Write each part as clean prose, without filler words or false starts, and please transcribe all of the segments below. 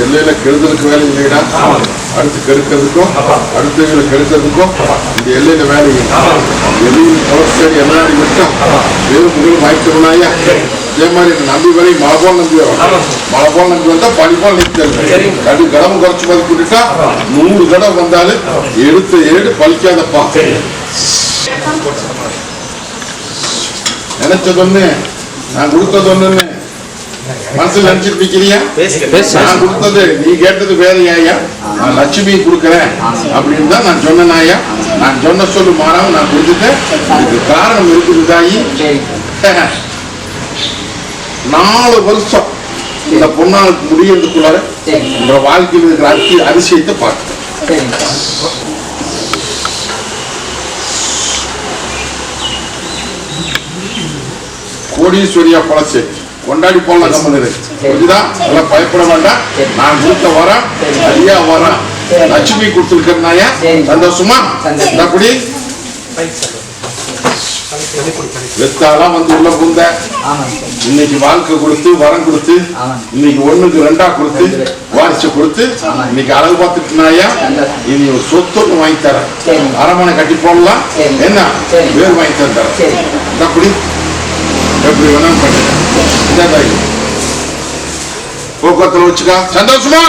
எல்லையில கெடுதலுக்கு வேலை இல்லைடா, அடுத்து கெடுக்கிறதுக்கும் அடுத்தவங்களை கெடுக்கிறதுக்கும் இந்த எல்லையில வேலை எல்லையில் கவர்ச்சி எல்லாடி விட்டோம் வேறு முகல் வாய்க்கணும்னாயா. அதே மாதிரி நம்பி வேலை மழை போல் நம்பி வரும், மழை போல் நம்பி வந்தா பனி போல் நிற்கிறது. அது கடமை குறைச்சி மாதிரி கூட்டிட்டா 100 தடவை வந்தாலும் எடுத்த ஏடு பலிக்காதப்பா. நினைச்சது ஒண்ணு, நான் கொடுத்தது ஒண்ணுன்னு மனசுல நினைச்சிட்டு நிக்கிறியா? நான் கொடுத்தது நீ கேட்டது வேற ஐயா, நான் லட்சுமி கொடுக்கறேன் அப்படின்னு தான் நான் சொன்னேன் ஐயா. நான் சொன்ன சொல்லு மாறாம நான் கொடுத்துட்டேன். இதுக்கு காரணம் இருக்குது தாயி. 4 வருஷம் இந்த பொண்ணாளுக்கு முடியறதுக்குள்ளார இந்த வாழ்க்கையில் இருக்கிற அதிசயத்தை பார்த்துட்டேன். கோடீஸ்வரியா பழசு கொண்டாடி போலாம். கம்மது புரிஞ்சுதான், எல்லாம் பயப்பட வேண்டாம். நான் கொடுத்த வரேன், ஐயா வரேன், லட்சுமி கொடுத்துருக்கேன்னாயா. சந்தோஷமா? அப்படி வெத்தாலாம் வந்து உள்ள புந்த இன்னைக்கு வாழ்க்கை கொடுத்து வரம் கொடுத்து இன்னைக்கு 1க்கு 2 கொடுத்து வாரிசு கொடுத்து இன்னைக்கு அழகு பார்த்துட்டுனாயா. இனி ஒரு சொத்து ஒன்று வாங்கி தரேன், அரமனை கட்டி போடலாம். என்ன வேறு வாங்கி தரேன். அப்படி எப்படி வேணாலும் பண்ணுங்க. போக்குவரத்துல வச்சுக்கா. சந்தோஷமா?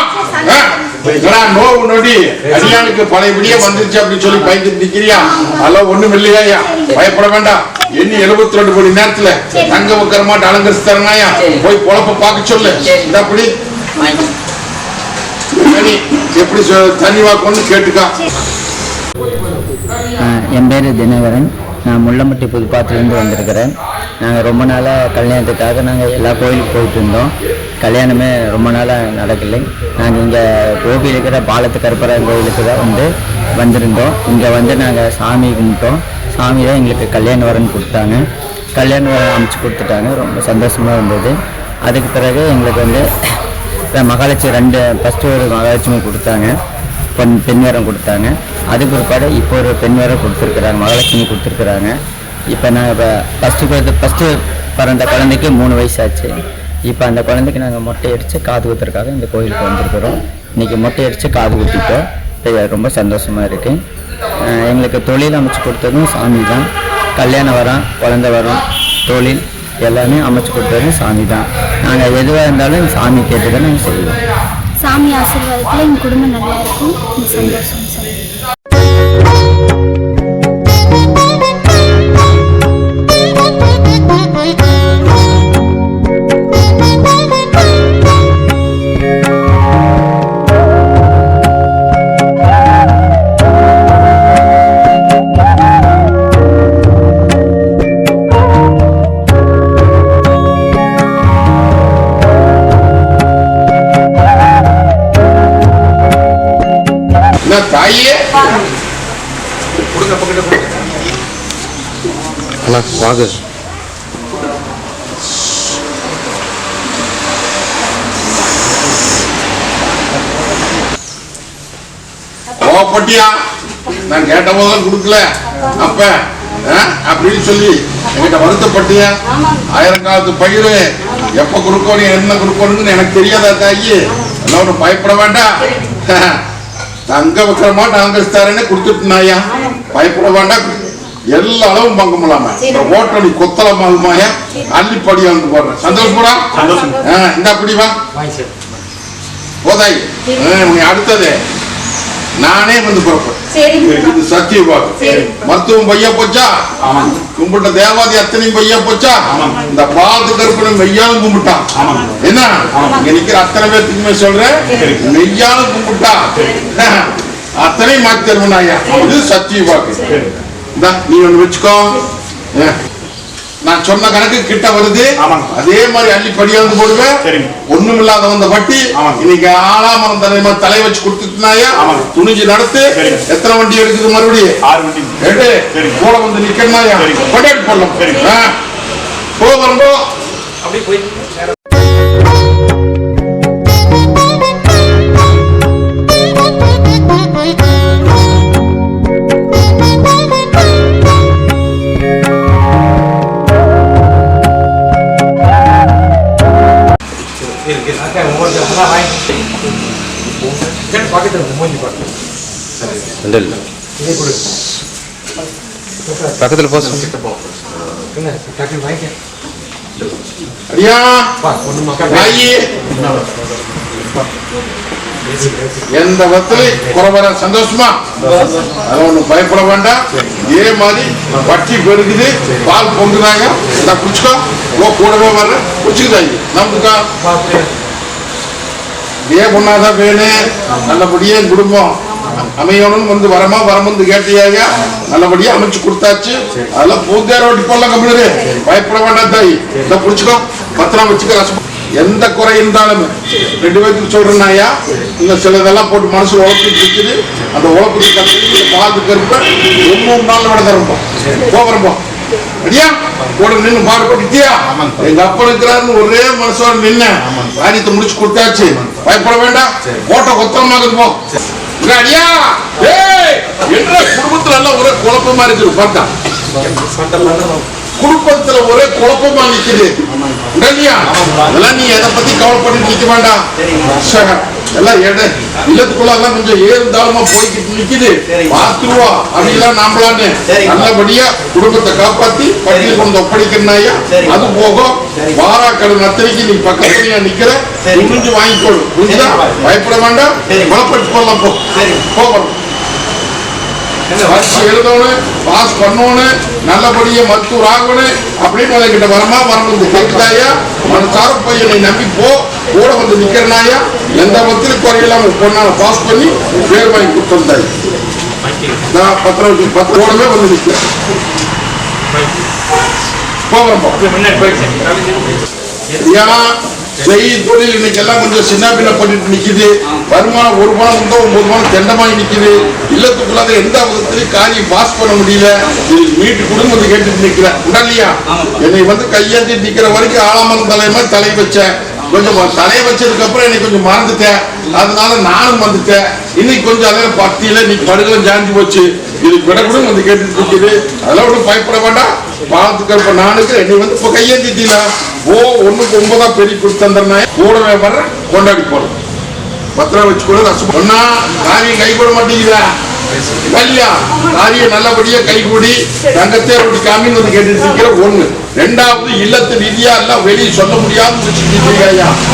நோவு நொடி அடியானுக்கு பழையபடியே வந்துருச்சு அப்படின்னு சொல்லி பயந்துட்டு நிக்கிறியா? அதெல்லாம் ஒண்ணும் இல்லையா, பயப்பட வேண்டாம். எண்ணி 72 மணி நேரத்துல தங்க வைக்கிற மாட்டு அலங்கரிச்சு தரனாயா. போய் பொழப்ப பார்க்க சொல்லு. இந்த அப்படி எப்படி தண்ணி வாக்கணும்னு கேட்டுக்கா. என் பேர் தினகரன். நான் முள்ளம்பட்டி புதுப்பாத்திலேருந்து வந்திருக்கிறேன். நாங்கள் ரொம்ப நாளாக கல்யாணத்துக்காக நாங்கள் எல்லா கோயிலுக்கு போயிட்டு இருந்தோம். கல்யாணமே ரொம்ப நாளாக நடக்கலை. நாங்கள் இங்கே கோபி இருக்கிற பாலத்து கருப்பராயன் கோயிலுக்கு தான் வந்திருந்தோம். இங்கே வந்து நாங்கள் சாமி கும்பிட்டோம். சாமி தான் எங்களுக்கு கல்யாண வரன் கொடுத்தாங்க. கல்யாண வரன் அமைச்சு கொடுத்துட்டாங்க. ரொம்ப சந்தோஷமாக இருந்தது. அதுக்கு பிறகு எங்களுக்கு வந்து மகாலட்சுமி 2 ஃபஸ்ட்டு ஒரு மகாலட்சுமி கொடுத்தாங்க, பெண் வரம் கொடுத்தாங்க. அதுக்கு பிற்பாடு இப்போ ஒரு பெண் வரம் கொடுத்துருக்குறாங்க, மகாலட்சுமி கொடுத்துருக்குறாங்க. இப்போ நாங்கள் ஃபஸ்ட்டு பிறந்த குழந்தைக்கு 3 வயசு ஆச்சு. இப்போ அந்த குழந்தைக்கு நாங்கள் மொட்டை அடித்து காது குத்துறதுக்காக இந்த கோயிலுக்கு வந்திருக்கிறோம். இன்றைக்கி மொட்டை அடித்து காது குத்திட்டோம். ரொம்ப சந்தோஷமாக இருக்குது. எங்களுக்கு தொழில் அமைச்சு கொடுத்ததும் சாமி தான். கல்யாணம் வரம், குழந்தை வரம், தொழில் எல்லாமே அமைச்சு கொடுத்ததும் சாமி தான். நாங்கள் எதுவாக இருந்தாலும் சாமி கேட்டு தான் நாங்கள் செய்வோம். சாமி ஆசீர்வாதத்தில் எங்கள் குடும்பம் நல்லா இருக்கும். சந்தோஷம். தாயே வாங்க. கோவப்பட்டியா? நான் கேட்ட போதும் கொடுக்கல அப்ப அப்படின்னு சொல்லி என்கிட்ட வருத்தப்பட்டியா? 1000 காலத்து பயிர் எப்ப கொடுக்கணும் என்ன கொடுக்கணும்னு எனக்கு தெரியாதா தாயி? எல்லாம் பயப்பட வேண்டாம். தங்க வைக்கிற மாட்டு அலங்கரிச்சாரன்னு கொடுத்துட்டுனாயா. பயப்பட வேண்டாம். எல்லா அளவும் பங்க முடியாம ஓட்டணி கொத்தலமாகுமாயா அள்ளிப்படியா வந்து போடுறேன். சந்தோஷப்படா? இந்த அப்படிவா போதாய். அடுத்தது நானே வந்து புறப்பேன். சத்தியபாகு மருத்துவம் பையா போச்சா? கும்பிட்ட தேவாதி அத்தனையும் பையா போச்சா? இந்த பாலத்து கருப்பனும் மெய்யாலும் கும்பிட்டான். என்ன இங்க நிக்கிற அத்தனை பேர்த்துக்குமே சொல்றேன், மெய்யாலும் கும்பிட்டா அத்தனையும் மாத்தி தருவனாயா. இது சத்தியபாகு. நீ ஒண்ணு வச்சுக்கோ. நான் சொன்ன கணக்கு கிட்ட வருது. அதே மாதிரி அள்ளி படியா வந்து போடுவேன். ஒண்ணும் இல்லாத வந்த பட்டி இன்னைக்கு ஆளாமரம் தலை வச்சு கொடுத்துட்டுனாயா. துணிஞ்சு நடத்து. எத்தனை வண்டி எடுக்குது? மறுபடியும் 6 வண்டி எடு. போல வந்து நிக்கணும்னாயா. பட்டாட்டு போடலாம். போகிறோம் அப்படி போய் பக்கத்தில் போஸ் ஐயா எந்த விதத்துல குறைவர சந்தோஷமா அது ஒண்ணும் பயப்பட வேண்டாம். இதே மாதிரி வட்டி பெருகுது, பால் பொங்குதாங்க, நான் குடிச்சுக்கோ கூடவே வர்ற குடிச்சுக்குதாங்க நமக்குக்கா இதே பொண்ணாதான் வேணும். நல்லபடியே குடும்பம் அமையணும்னு வந்து வரமுந்து கேட்டியாக நல்லபடியா அமைச்சு கொடுத்தாச்சு. அதெல்லாம் பூந்தேர ஓட்டி போடலாம் கம்பெனி, பயப்பட வேண்டாம் தாய். இதை புடிச்சுக்கோ, பத்திரம் வச்சுக்க. ரசம் எந்த குறை இருந்தாலும் 2 பேருக்கு சொல்றேன்னாயா, இந்த சிலதெல்லாம் போட்டு மனசு உழப்பிட்டு இருக்குது. அந்த உழப்புக்கு கட்டி பாலுக்கு இருப்ப 3 நாள் விட தரப்போம் போகிறப்போம். அடியா கூட நின்று பாடுபட்டுட்டியா, எங்க அப்பா இருக்கிறாருன்னு ஒரே மனசோட நின்று காரியத்தை முடிச்சு கொடுத்தாச்சு. பயப்பட வேண்டாம், ஓட்ட கொத்தமாக போ. அடியா என்ன குடும்பத்துல எல்லாம் ஒரே குழப்பமா இருக்குது. பார்த்தா குடும்பத்துல ஒரே குழப்பமா நிக்குது. அதெல்லாம் நீ எதை பத்தி கவலைப்பட்டு நிக்க வேண்டாம். எல்லாம் இல்லத்துக்குள்ள எல்லாம் கொஞ்சம் ஏறுந்தாலுமா போய்கிட்டு நிக்குது. பார்த்துருவா அப்படிலாம் நாமளான்னு நல்லபடியா குடும்பத்தை காப்பாத்தி பட்டியல் கொண்டு ஒப்படைக்கிறனாயா. அது போகும் வாராக்கடை நத்திரிக்கு நீ பக்கத்துலயா நிக்கிற, துணிஞ்சு வாங்கிக்கொள்ளு. புரிஞ்சுதா? பயப்பட வேண்டாம், மனப்பட்டு போடலாம். போகிறோம் பரிசு எழுதணும், பாஸ் பண்ணணும், நல்லபடியா மருத்துவர் ஆகணும் அப்படின்னு கிட்ட வரமுந்து கேட்குதாயா. மனசார பையனை நம்பி போ, கூட வந்து நிக்கிறனாயா. எந்த விதத்திலும் குறையில்லாம பொண்ணால பாஸ் பண்ணி பேர் வாங்கி கொடுத்திருந்தாய். நான் பத்திரோடவே வந்து நிற்கிறேன். தொழில் இன்னைக்கு எல்லாம் கொஞ்சம் சின்ன பின்ன பண்ணிட்டு நிக்குது. வருமானம் 1 பணம் வந்தா 9 பணம் தெண்டமாகி நிக்குது. இல்லத்துக்குள்ளாத எந்த விதத்திலையும் காரியம் பாஸ் பண்ண முடியல. மீட்டு குடும்பத்தை கேட்டுட்டு நிக்கிறேன். உடலையா என்னை வந்து கையேந்தி நிக்கிற வரைக்கும் ஆளாமல் தலைமை தலை வச்சேன். கொஞ்சம் தலையை வச்சதுக்கு அப்புறம் இன்னைக்கு கொஞ்சம் மறந்துட்டேன். அதனால நானும் வந்துட்டேன். இன்னைக்கு கொஞ்சம் அதே பக்தியில இன்னைக்கு படுகளும் ஜாஞ்சி போச்சு. இது விட கூட வந்து கேட்டுட்டு இருக்குது. அதெல்லாம் ஒன்றும் பயப்பட வேண்டாம். பாலத்துக்கு இப்ப நானுக்கு என்னை வந்து இப்ப கையேந்திட்டீங்களா. 1க்கு 9 பெரிய கொடுத்தா கூடவே வர்ற கொண்டாடி போறோம். பத்திரம் வச்சுக்கொள்ள ரசம் ஒன்னா காரியம் கைகூட மாட்டேங்குதா இல்லையா. காரியம் நல்லபடியா கைகூடி தங்கத்தே ரொட்டி காமின்னு வந்து கேட்டுட்டு இருக்கிற 1. 2வது இல்லத்து நிதியா எல்லாம் வெளியே சொல்ல முடியாத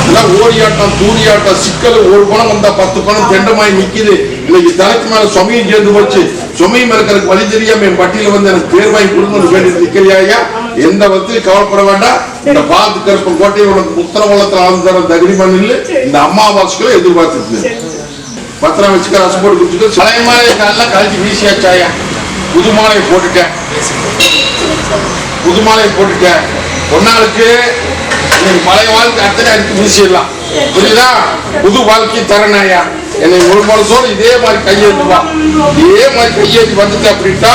எல்லாம் ஓடியாட்டம் தூரியாட்டம் சிக்கல். 1 பணம் வந்தா 10 பணம் தெண்டமாய் நிக்குது. இன்னைக்கு தலைக்கு மேல சுமையும் சேர்ந்து போச்சு. சுமையும் இருக்கிறதுக்கு வழி தெரியாம என் பட்டியல வந்து எனக்கு பேர் வாங்கி கொடுக்கணும்னு கேட்டு நிக்கிறியா. எந்த விதத்திலும் கவலைப்பட வேண்டாம். இந்த பாலத்து கருப்பம் கோட்டையில் உனக்கு முத்திர வளத்துல ஆழ்ந்து தர தகுதி பண்ணில் இந்த அம்மாவாசுக்குள்ள எதிர்பார்த்துருக்கு. பத்திரம் வச்சுக்க, ரசம் போட்டு குடிச்சுக்க. பழைய மாலையை காலெல்லாம் கழிச்சு வீசியாச்சாயா. புது மாலையை போட்டுட்டேன். புது மாலையை போட்டுட்டேன். பொன்னாளுக்கு இன்னைக்கு பழைய வாழ்க்கை அத்தனை அடித்து வீசிடலாம். புரியுதா? புது வாழ்க்கையை தரனாயா. என்னை ஒரு மனசோடு இதே மாதிரி கையேற்றுவா. இதே மாதிரி கையேற்றி வந்துட்டு அப்படின்ட்டா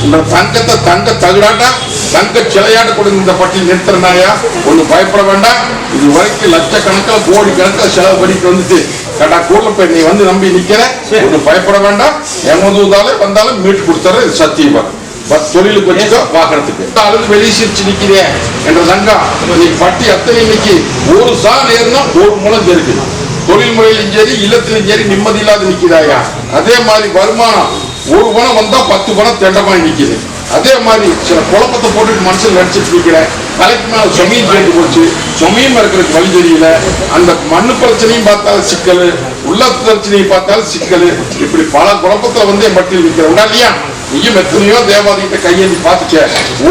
இந்த தங்கத்தை தங்க தகுடாட்டா தங்க சிலையாட்ட கொடுங்க. இந்த பட்டியல் நிறுத்துறனாயா. ஒன்னும் பயப்பட வேண்டாம். இது வரைக்கும் லட்சக்கணக்கில் கோடி கணக்கில் செலவு பண்ணிட்டு வந்துட்டு கடா கூடல போய் நீ வந்து நம்பி நிக்கிற. ஒன்னும் பயப்பட வேண்டாம். எமதுதாலே வந்தாலும் மீட்டு கொடுத்துற. இது சத்தியமா தொழிலுக்கு வச்சுக்கோ. வாகனத்துக்கு அழுது வெளியே சிரிச்சு நிக்கிறேன் என்ற தங்கா. நீ பட்டி அத்தனை இன்னைக்கு ஒரு சால் ஏறுனா 1 முழம் இருக்குது. தொழில் முறையிலும் சரி இல்லத்திலும் சரி நிம்மதி இல்லாத நிக்கிறாயா. அதே மாதிரி வருமானம் 1 பணம் வந்தா 10 பணம் தெண்டமாய் நிக்குது. அதே மாதிரி சில குழப்பத்தை போட்டுட்டு மனசுல நடிச்சிட்டு நிக்கிறேன். தலைக்கு மேல சுமையும் சேர்ந்து போச்சு. சுமையும் இருக்கிறதுக்கு வழி தெரியல. அந்த மண்ணு பிரச்சனையும் பார்த்தாலும் சிக்கல், உள்ள பிரச்சனையை பார்த்தாலும் சிக்கல். இப்படி பல குழப்பத்துல வந்து என் பட்டியல் நிக்கிறேன். இல்லையா நீயும் எத்தனையோ தேவாதிகிட்ட கையேந்தி பார்த்துச்ச.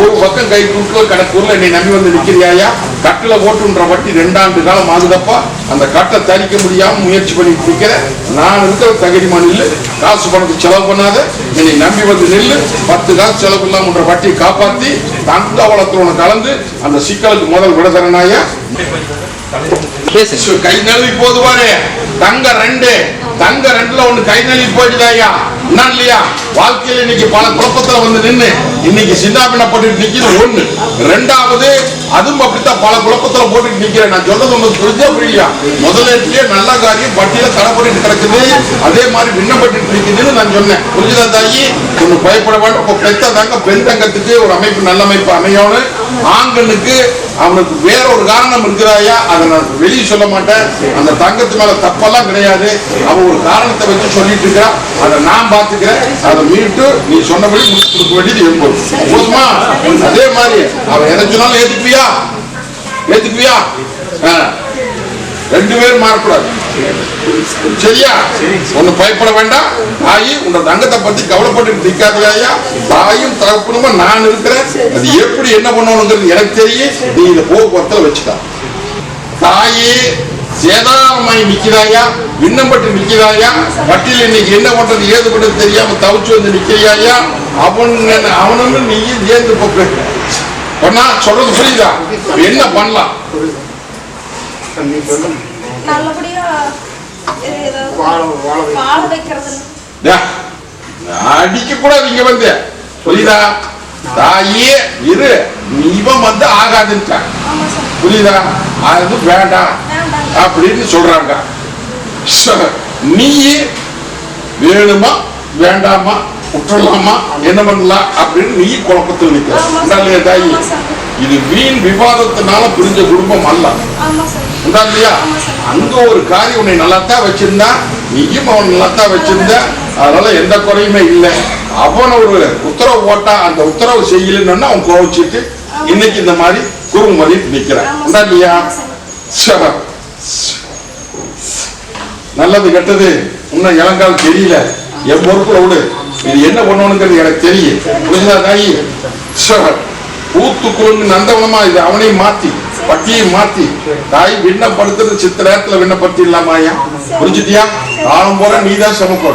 1 பக்கம் கை தூக்கல கணக்கூர்ல என்னை நம்பி வந்து நிக்கிறியாயா. கட்டுல ஓட்டுன்ற வட்டி 2 ஆண்டு காலம் ஆகுதப்பா. அந்த கட்டை தரிக்க முடியாம முயற்சி பண்ணிட்டு நிக்கிற. நான் இருக்கிற தகுதிமான இல்ல. காசு பணத்தை செலவு பண்ணாத. என்னை நம்பி வந்து நெல்லு. 10 காசு செலவு இல்லாமன்ற வட்டியை காப்பாத்தி தங்க வளத்துல கலந்து அந்த சிக்கலுக்கு முதல் விட தரனாயா. கை நழுவி போதுவாரு. தங்க 2 தங்க 2ல 1 கை நழுவி போயிடுதாயா. என்ன இல்லையா. வாழ்க்கையில இன்னைக்கு பல குழப்பத்துல வந்து நின்று இன்னைக்கு சின்னாபின்னப்பட்டு நிக்கிறது 1. 2வது அதுவும் அப்படித்தான் பல குழப்பத்துல போட்டுட்டு நிக்கிறேன். நான் சொல்றது உங்களுக்கு புரிஞ்சா புரியலையா. முதலேயே நல்ல காரியம் பட்டியல தடப்பட்டு கிடக்குது. அதே மாதிரி விண்ணப்பட்டு நிக்குதுன்னு நான் சொன்னேன். புரிஞ்சுதா தாயி. ஒன்னும் பயப்பட வேண்டாம். பெத்த தாங்க பெண் தங்கத்துக்கு ஒரு அமைப்பு நல்ல அமைப்பு அமையணும். ஆண்களுக்கு அவனுக்கு வேற ஒரு காரணம் இருக்கிறாயா, அதை நான் வெளியே சொல்ல மாட்டேன். அந்த தங்கத்து மேல தப்பெல்லாம் கிடையாது. அவன் ஒரு காரணத்தை வச்சு சொல்லிட்டு இருக்கிறான், அதை நான் பார்த்துக்கிறேன். அதை மீட்டு நீ சொன்னபடி முடிச்சு கொடுக்க வேண்டியது என்பது போதுமா? அதே மாதிரி அவன் எதை சொன்னாலும் ஏத்துக்குவியா? ரெண்டு பேரும் மாறக்கூடாது, சரியா? ஒண்ணு பயப்பட வேண்டாம். தாயி உங்க தங்கத்தை பத்தி கவலைப்பட்டு நிக்காதையா. தாயும் தகப்பனுமா நான் இருக்கிறேன். அது எப்படி என்ன பண்ணணுங்கிறது எனக்கு தெரியும். நீ இதை போக்குவரத்துல வச்சுக்க. தாயே சேதாரமாய் நிக்கிறாயா, விண்ணப்பட்டு நிக்கிறாயா, வட்டியில் இன்னைக்கு என்ன பண்றது ஏது பண்றது தெரியாம தவிச்சு வந்து நிக்கிறியாயா? அவனும் நீயும் சேர்ந்து போக்கு பண்ணா சொல்றது புரியுதா? என்ன பண்ணலாம்? அடிக்க கூடாது இங்க வந்து, புரியுதா? தாயே இரு, இவன் வந்து ஆகாதுன்னு புரியுதா? அது வேண்டாம் அப்படின்னு சொல்றாங்க. நீ வேணுமா வேண்டாமா விட்டுலாமா என்ன பண்ணலாம் அப்படின்னு நீ குழப்பத்தில் நிற்க தாயி. இது வீண் விவாதத்தினால புரிஞ்ச குடும்பம் அல்ல இல்லையா? அங்க ஒரு காரியம் உன்னை நல்லாத்தான் வச்சிருந்தா, நீயும் அவன் நல்லாத்தான் வச்சிருந்த, அதனால எந்த குறையுமே இல்லை. அவன் ஒரு உத்தரவு போட்டா அந்த உத்தரவு செய்யலன்னு அவன் கோவிச்சுட்டு இன்னைக்கு இந்த மாதிரி குறும்படி நிக்கிறான் இல்லையா? நல்லது கெட்டது இன்னும் இளங்கால் தெரியல, என் பொறுப்புல விடு. இது என்ன பண்ணணுங்கிறது எனக்கு தெரியும், புரியுதா தாயி? பூத்துக்குழுந்து நந்தவனமா இது அவனையும் மாத்தி பட்டியையும் மாத்தி தாய் விண்ணப்படுத்துறது சித்த நேரத்துல விண்ணப்படுத்தி இல்லாமாயா, புரிஞ்சுட்டியா? காலம் போற நீதான் சமக்கோ,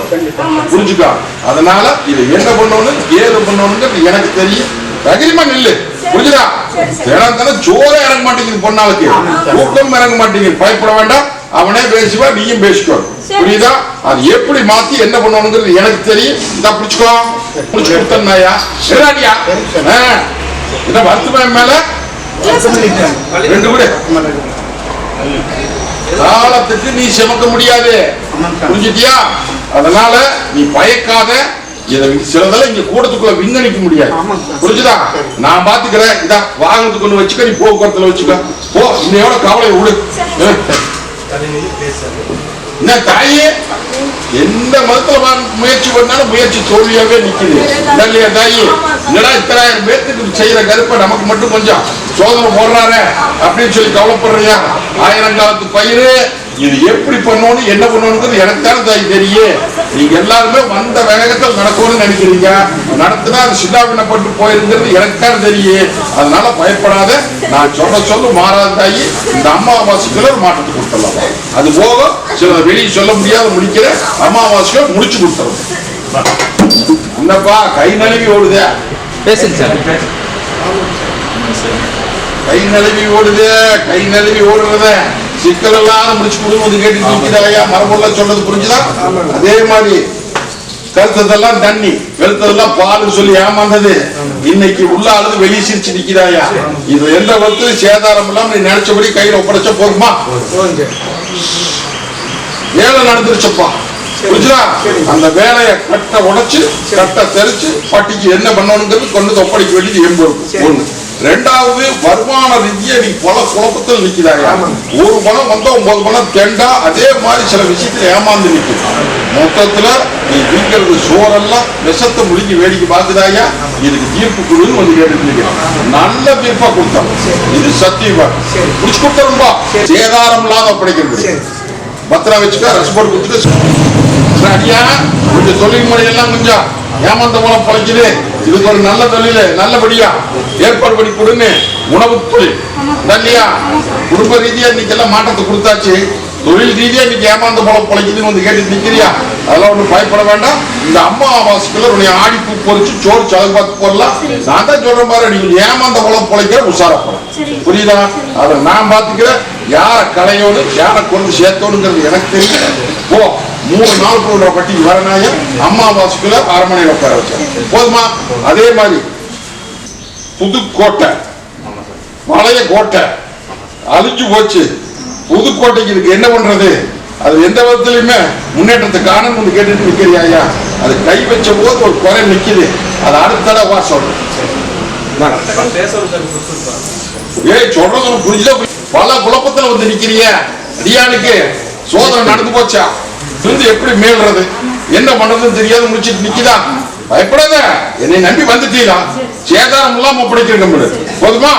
புரிஞ்சுக்கா? அதனால இது என்ன பண்ணணும் ஏது பண்ணணுங்கிறது எனக்கு தெரியும். தைரியமா நில்லு, புரிஞ்சுதா? தினம் ஜோர இறங்க மாட்டேங்குது, பொண்ணாளுக்கு தூக்கம் இறங்க மாட்டேங்குது. பயப்பட வேண்டாம், அவனே பேசுவா, நீயும் பேசிக்கோ, புரியுதா? அது எப்படி மாத்தி என்ன பண்ணணுங்கிறது எனக்கு தெரியும். இந்த பிடிச்சுக்கோ, பிடிச்சு கொடுத்தா சரியாடியா? என்ன வருத்தமா மேல ரெண்டு கூட காலத்துக்கு நீ சுமக்க முடியாது, புரிஞ்சுட்டியா? அதனால நீ பயக்காத. சிலதெல்லாம் இங்க கூடத்துக்குள்ள விங்கணிக்க முடியாது, புரிஞ்சுதா? நான் பாத்துக்கிறேன். இதா வாகனத்துக்கு ஒண்ணு வச்சுக்க, நீ போக்குவரத்துல வச்சுக்க போ. இன்னையோட கவலை விடு. என்ன தாயே, எந்த மதத்துல முயற்சி பண்ணாலும் முயற்சி தோல்வியாவே நிக்குது இல்லையா தாயி? என்னடா இத்தனை பேருக்கு செய்யற கருப்பை நமக்கு மட்டும் கொஞ்சம் சோதனை போடுறாரு அப்படின்னு சொல்லி கவலைப்படுறியா? 1000 காலத்து பயிர் இது எப்படி பண்ணணும் என்ன பண்ணணுங்கிறது எனக்கு தானே தாய் தெரியும். நீங்க எல்லாருமே வந்த வேகத்தில் நடக்கணும்னு நினைக்கிறீங்க, நடத்தினா அது சிதாவினப்பட்டு போயிருங்கிறது எனக்கு தான் தெரியும். அதனால பயப்படாத, நான் சொல்ல மாறாத தாயி. இந்த அமாவாசைக்குள்ள ஒரு மாற்றத்தை கொடுத்துடலாம். அது போக சில வெளியே சொல்ல முடியாத முடிக்கிற அமாவாசைக்குள்ள முடிச்சு கொடுத்துரும். என்னப்பா கை நழுவி ஓடுதே, கை நழுவி ஓடுதே, கை நழுவி ஓடுறத சிக்கல் எல்லாம் முடிச்சு கொடுக்கும்போது கேட்டு நிற்கிறாயா? மரபொருள சொல்றது புரிஞ்சுதா? அதே மாதிரி கருத்ததெல்லாம் தண்ணி, வெளுத்ததெல்லாம் பால் சொல்லி ஏமாந்தது இன்னைக்கு உள்ள அழுது வெளியே சிரிச்சு நிக்கிறாயா? இது எந்த வகுத்து சேதாரம் இல்லாம நீ நினைச்சபடி கையில ஒப்படைச்ச போகுமா? வேலை நடந்துருச்சப்பா, புரிஞ்சுதா? அந்த வேலையை கட்ட உடைச்சு கட்ட தெரிச்சு பட்டிக்கு என்ன பண்ணணுங்கிறது கொண்டு ஒப்படைக்க வேண்டியது எம்பது ஒண்ணு. ரெண்டாவது, வருமான ரீதியா நீ பல குழப்பத்தில் நிக்கிறாயா? ஒரு பணம் வந்தா 9 பணம் தெண்டா. அதே மாதிரி சில விஷயத்துல ஏமாந்து நிற்கும். மொத்தத்துல நீ வீக்கிறது சோறெல்லாம் விஷத்தை முடிஞ்சு வேடிக்கை பார்க்குதாயா? இதுக்கு தீர்ப்பு குழுன்னு வந்து கேட்டு நல்ல தீர்ப்பா கொடுத்தோம். இது சத்தியமா முடிச்சு கொடுத்தா சேதாரம் இல்லாத ஒப்படைக்கிறது. பத்திரம் வச்சுக்க, ரெஸ்போர்ட் கொடுத்துட்டு அடியா கொஞ்சம் தொழில் முறையெல்லாம் கொஞ்சம் ஏமாந்த மூலம் பழைக்குது. இதுக்கு ஒரு நல்ல தொழில் நல்லபடியா ஏற்பாடு பண்ணி கொடுன்னு உணவு தொழில் இல்லையா? குடும்ப ரீதியா இன்னைக்கு எல்லாம் மாற்றத்தை கொடுத்தாச்சு. தொழில் ரீதியா இன்னைக்கு ஏமாந்த மூலம் பழைக்குதுன்னு வந்து கேட்டு நிக்கிறியா? அதெல்லாம் ஒன்றும் பயப்பட வேண்டாம். இந்த அமாவாசைக்குள்ள உன்னை ஆடி பூ பொறிச்சு சோறு சலகு பார்த்து போடலாம். நான் தான் சொல்றேன் பாரு, நீங்க ஏமாந்த மூலம் பழைக்கிற உஷாரப்படும், புரியுதா? அதை நான் பாத்துக்கிறேன். யார கலையோடு யாரை கொண்டு சேர்த்தோடுங்கிறது எனக்கு தெரியும். போ, 3 நாளுக்குள்ள பட்டிக்கு வரனாய அமாவாசைக்குள்ள அரண்மனையில் உட்கார வச்சேன், போதுமா? அதே மாதிரி புதுக்கோட்டை பழைய கோட்டை அழிஞ்சு போச்சு. புதுக்கோட்டைக்கு இதுக்கு என்ன பண்றது? அது எந்த விதத்திலுமே முன்னேற்றத்தை காணும் கேட்டுட்டு நிக்கிறியா? அது கை வச்ச போது ஒரு குறை நிக்குது. அது அடுத்த தடவை சொல்றேன். ஏய் சொல்றது உனக்கு புரியுதா? பல குழப்பத்துல வந்து நிக்கிறிய. அடியானுக்கு சோதனை நடந்து போச்சா? இருந்து எப்படி மேல்றது என்ன பண்றதுன்னு தெரியாத முடிச்சிட்டு நிக்குதா? பயப்படாத, என்னை நம்பி வந்துட்டீங்களா? சேதாரம் இல்லாம ஒப்படைக்கிறேன் போதுமா?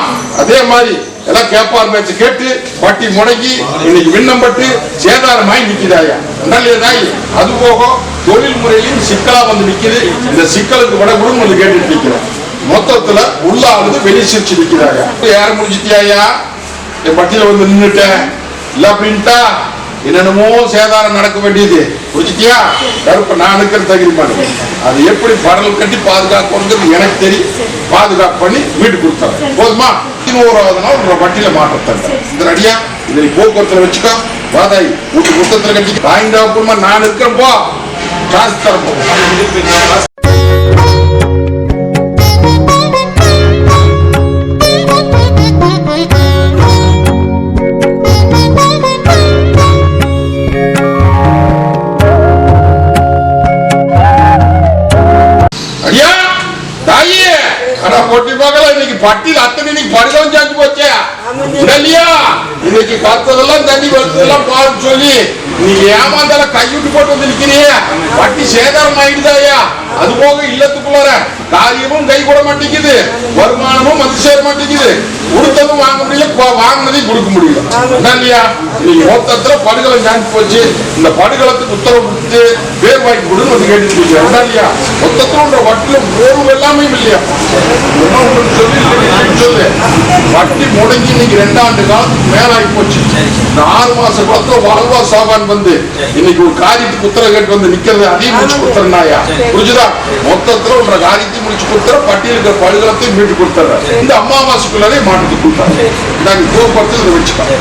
அதே மாதிரி எல்லாம் கேப்பார் பேச்சு கேட்டு பட்டி முடங்கி இன்னைக்கு விண்ணப்பட்டு சேதாரமாய் நிக்குதாயா? தாய் அது போக தொழில் முறையிலும் சிக்கலா வந்து நிக்குது. இந்த சிக்கலுக்கு விட கூட வந்து கேட்டுட்டு நிக்கிறேன். மொத்தத்துல உள்ள ஆளுது வெளி சிரிச்சு நிக்கிறாயா? யார முடிச்சிட்டியாயா? என் பட்டியல வந்து நின்னுட்டேன் இல்ல அப்படின்ட்டா என்னென்னமோ சேதாரம் நடக்க வேண்டியது. புரிஞ்சுட்டியா? கருப்ப நான் இருக்கிற தகுதிமான அது எப்படி படல் கட்டி பாதுகாக்கணுங்கிறது எனக்கு தெரியும். பாதுகாப்பு பண்ணி வீட்டு கொடுத்தாங்க போதுமா? 11வது நாள் உங்களோட பட்டியல மாற்றத்தாங்க. இந்த அடியா இதை நீ போக்குவரத்துல வச்சுக்கோ. வாதாயி வீட்டு புத்தகத்துல கட்டி வாங்கிட்டா நான் இருக்கிறேன் போ. காசு தரப்போம். பொட்டி பார்க்கலாம். இன்னைக்கு பட்டியல் அத்தனை இன்னைக்கு படுதம் சாஞ்சு போச்சே இல்லையா? இன்னைக்கு கத்ததெல்லாம் தண்ணி வருத்ததெல்லாம் பாருன்னு சொல்லி நீங்க ஏமாந்தால கைவிட்டு போட்டு வந்து நிக்கிறீங்க. பட்டி சேதாரம் ஆயிடுதாயா? அது போக இல்லத்துக்குள்ளார காரியமும் கை கூட மாட்டேங்குது, வருமானமும் வந்து சேர மாட்டேங்குது. கொடுத்ததும் வாங்க முடியல, வாங்கினதையும் கொடுக்க முடியல இல்லையா? இன்னைக்கு மொத்தத்துல படுகளம் சாஞ்சு போச்சு. இந்த படுகளத்துக்கு உத்தரவு கொடுத்து பேர் வாங்கி கொடுன்னு வந்து கேட்டுட்டு இருக்கீங்க இல்லையா? மொத்தத்துல வட்டில ஓர்வு எல்லாமே இல்லையா? சொல்லு வட்டி முடங்கி இன்னைக்கு 2 ஆண்டு காலத்துக்கு மேல ஆகி போச்சு. இந்த 6 மாச காலத்துல வாழ்வா சாபான் வந்து இன்னைக்கு ஒரு காரியத்துக்கு உத்தரவு கேட்டு வந்து நிக்கிறது. அதையும் முடிச்சு கொடுத்துறாயா? புரிஞ்சுதா? மொத்தத்துல உன்ற காரியத்தையும் முடிச்சு கொடுத்துற, பட்டியல் இருக்கிற படுகளத்தையும் மீட்டு கொடுத்துற. இந்த அமாவாசைக்குள்ளாரே மாட்டுக்கு கொடுத்தாங்க. நாங்க போக்குவரத்து இதை வச்சுக்கோங்க.